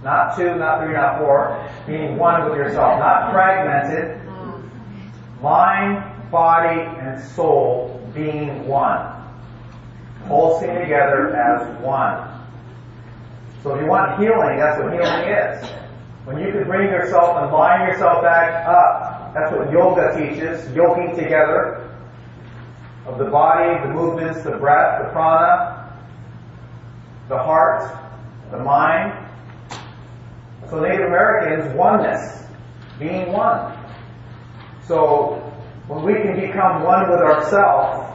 Not two, not three, not four. Being one with yourself. Not fragmented. Mind, body, and soul being one. Pulsing together as one. So if you want healing, that's what healing is. When you can bring yourself and line yourself back up, that's what yoga teaches, yoking together of the body, the movements, the breath, the prana, the heart, the mind. So Native Americans, oneness, being one. So when we can become one with ourselves,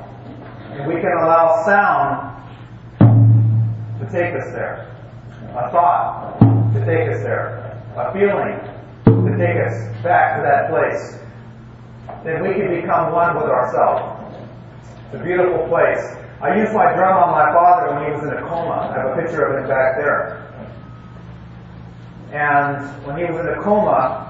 and we can allow sound to take us there, a thought to take us there, a feeling to take us back to that place, then we can become one with ourselves. It's a beautiful place. I used my drum on my father when he was in a coma. I have a picture of him back there. And when he was in a coma,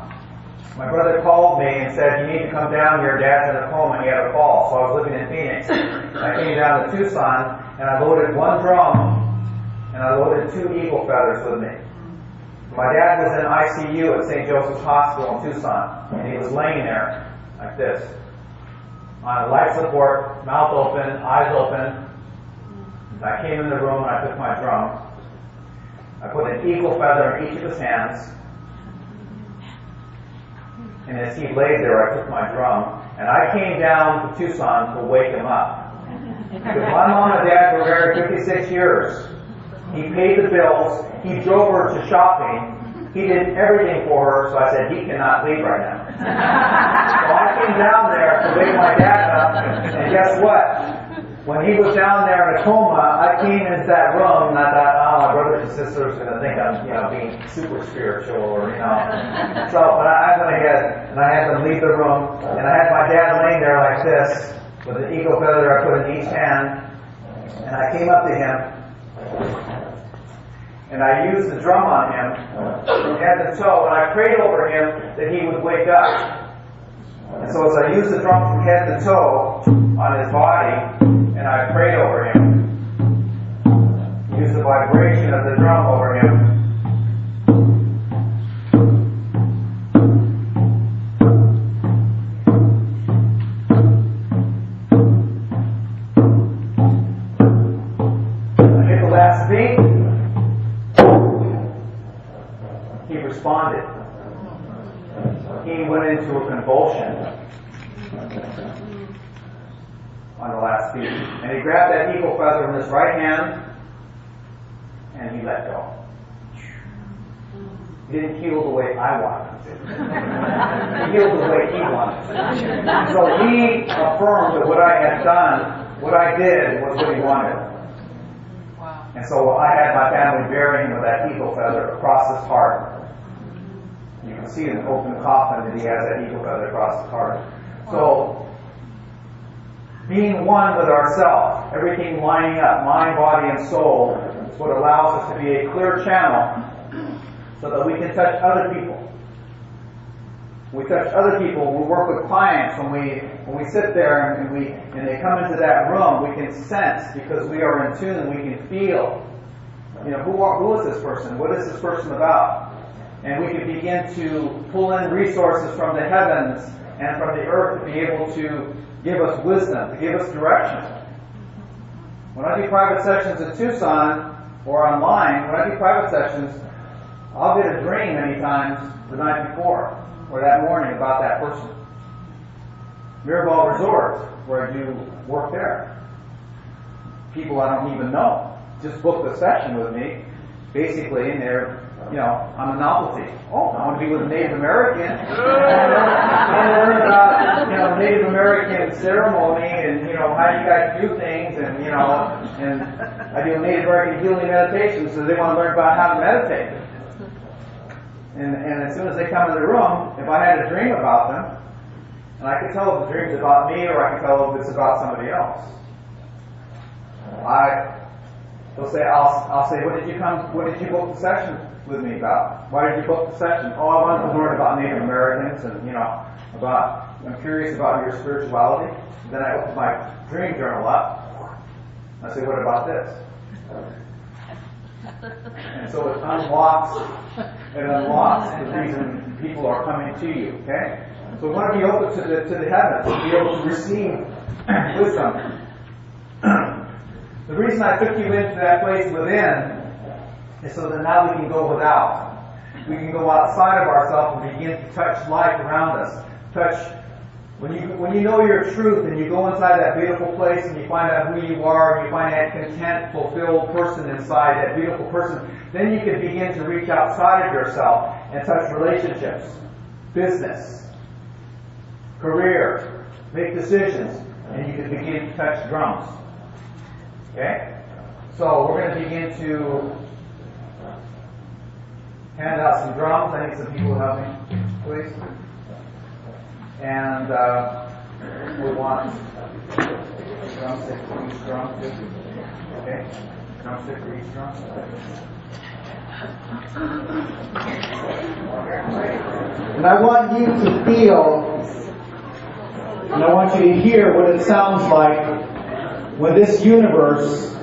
my brother called me and said, "You need to come down here. Dad's in a coma and he had a fall." So I was living in Phoenix. I came down to Tucson and I loaded one drum and I loaded 2 eagle feathers with me. My dad was in ICU at St. Joseph's Hospital in Tucson, and he was laying there like this, on life support, mouth open, eyes open. I came in the room and I took my drum. I put an eagle feather in each of his hands, and as he laid there, I took my drum, and I came down to Tucson to wake him up. Because my mom and dad were married 56 years. He paid the bills. He drove her to shopping. He did everything for her, so I said, he cannot leave right now. So I came down there to wake my dad up, and guess what? When he was down there in a coma, I came into that room, and I thought, oh, my brothers and sisters are going to think I'm, being super spiritual, or, So, but I went ahead, and I had them leave the room, and I had my dad laying there like this, with an eagle feather I put in each hand, and I came up to him, and I used the drum on him from head to toe, and I prayed over him that he would wake up. And so as I used the drum from head to toe on his body, and I prayed over him, used the vibration of the drum over him, I hit the last beat. He responded. He went into a convulsion on the last beat. And he grabbed that eagle feather in his right hand and he let go. He didn't heal the way I wanted him to. He healed the way he wanted to. So he affirmed that what I had done, what I did, was what he wanted. And so I had my family bury him with that eagle feather across his heart. You can see in the open coffin that he has that eagle feather across his heart. So, being one with ourselves, everything lining up, mind, body, and soul, is what allows us to be a clear channel so that we can touch other people. We touch other people. We work with clients. When we sit there and they come into that room, we can sense, because we are in tune. We can feel. Who is this person? What is this person about? And we can begin to pull in resources from the heavens and from the earth to be able to give us wisdom, to give us direction. When I do private sessions in Tucson or online, when I do private sessions, I'll get a dream many times the night before or that morning about that person. Mirabal Resort, where I do work there. People I don't even know just booked a session with me, basically, and they're, I'm a novelty. Oh, I want to be with a Native American. I learn about, Native American ceremony and, how you guys do things, and I do Native American healing meditation, so they want to learn about how to meditate. And as soon as they come in the room, if I had a dream about them, and I could tell if the dream's about me or I could tell if it's about somebody else. They'll say, I'll say, what did you book the session with me about? Why did you book the session? Oh, I wanted to learn about Native Americans and, I'm curious about your spirituality. Then I open my dream journal up. I say, what about this? And so it unlocks the reason people are coming to you, okay? So we want to be open to the heavens, to be able to receive wisdom. The reason I took you into that place within is so that now we can go without. We can go outside of ourselves and begin to touch life around us. When you know your truth and you go inside that beautiful place and you find out who you are and you find that content, fulfilled person inside, that beautiful person, then you can begin to reach outside of yourself and touch relationships, business, career, make decisions, and you can begin to touch drums. Okay? So we're going to begin to hand out some drums. I need some people to help me, please. And we want drumstick for each drum. Okay? Drumstick for each drum. And I want you to feel, and I want you to hear what it sounds like when this universe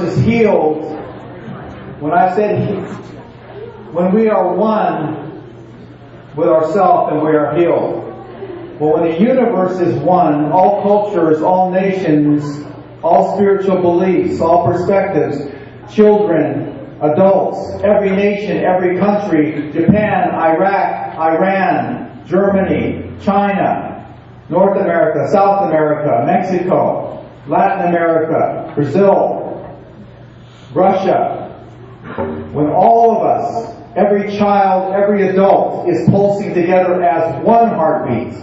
is healed. When I said, when we are one with ourselves and we are healed. Well, when the universe is one, all cultures, all nations, all spiritual beliefs, all perspectives, children, adults, every nation, every country, Japan, Iraq, Iran, Germany, China, North America, South America, Mexico, Latin America, Brazil, Russia. When all of us, every child, every adult is pulsing together as one heartbeat,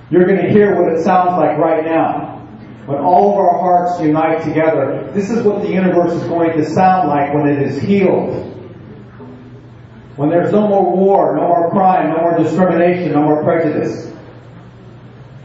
you're going to hear what it sounds like right now. When all of our hearts unite together, this is what the universe is going to sound like when it is healed. When there's no more war, no more crime, no more discrimination, no more prejudice,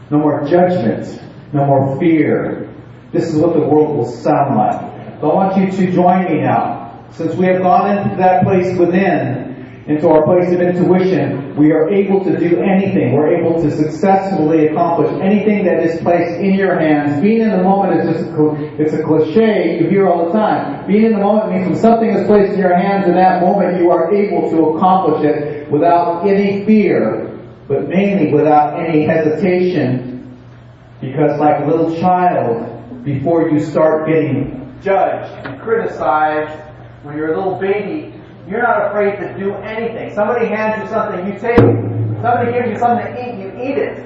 no more judgment, no more fear. This is what the world will sound like. So I want you to join me now. Since we have gone into that place within, into our place of intuition, we are able to do anything. We're able to successfully accomplish anything that is placed in your hands. Being in the moment is just it's a cliche you hear all the time. Being in the moment means when something is placed in your hands in that moment, you are able to accomplish it without any fear, but mainly without any hesitation. Because like a little child, before you start getting judged and criticized, when you're a little baby, you're not afraid to do anything. Somebody hands you something, you take it. Somebody gives you something to eat, you eat it.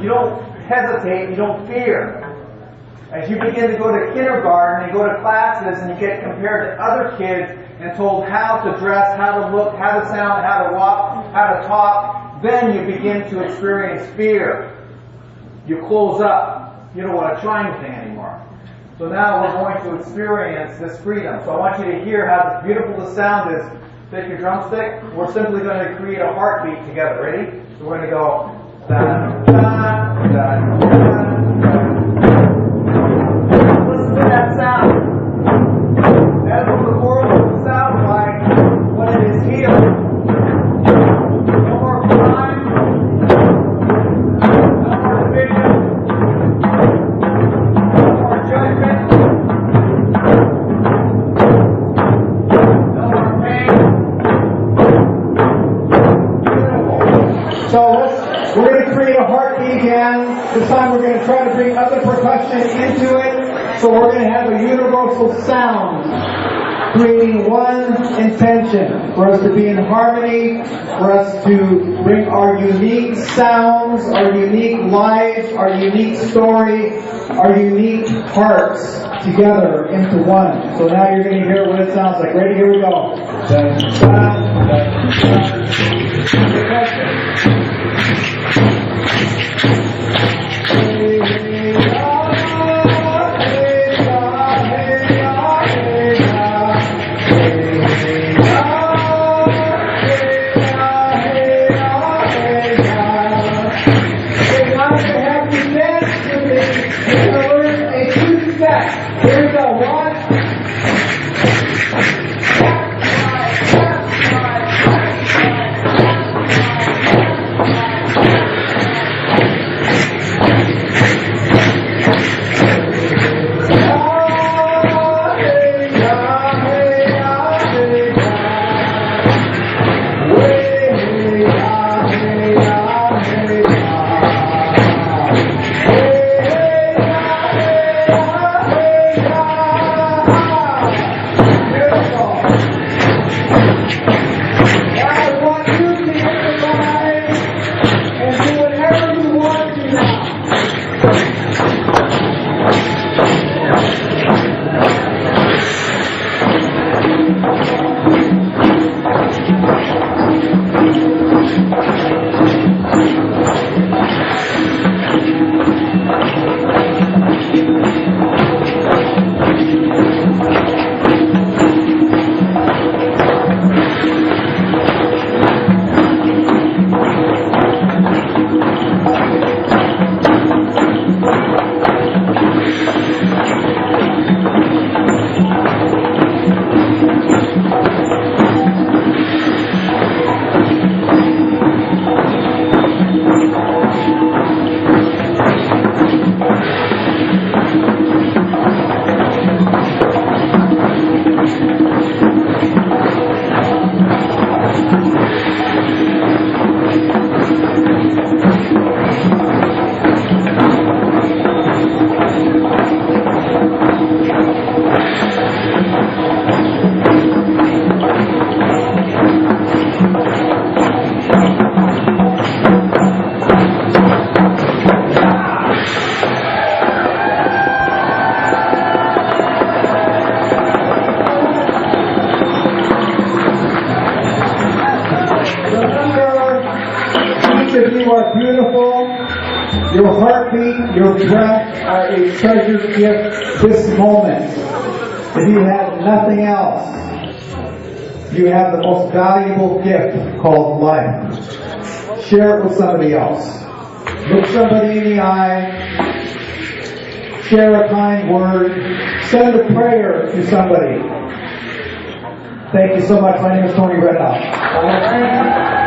You don't hesitate, you don't fear. As you begin to go to kindergarten and go to classes and you get compared to other kids and told how to dress, how to look, how to sound, how to walk, how to talk, then you begin to experience fear. You close up. You don't want to try anything anymore. So now we're going to experience this freedom. So I want you to hear how beautiful the sound is. Take your drumstick. We're simply going to create a heartbeat together. Ready? So we're going to go da da da da. Listen to that sound. That's what the world sounds like when it is healed. No more crime. No more division. We're going to create a heartbeat again. This time we're going to try to bring other percussion into it. So we're going to have a universal sound, creating one intention for us to be in harmony, for us to bring our unique sounds, our unique lives, our unique story, our unique hearts together into one. So now you're going to hear what it sounds like. Ready? Here we go. Here we go. One. Your heartbeat, your breath are a treasured gift this moment. If you have nothing else, you have the most valuable gift called life. Share it with somebody else. Look somebody in the eye. Share a kind word. Send a prayer to somebody. Thank you so much. My name is Tony Redhouse.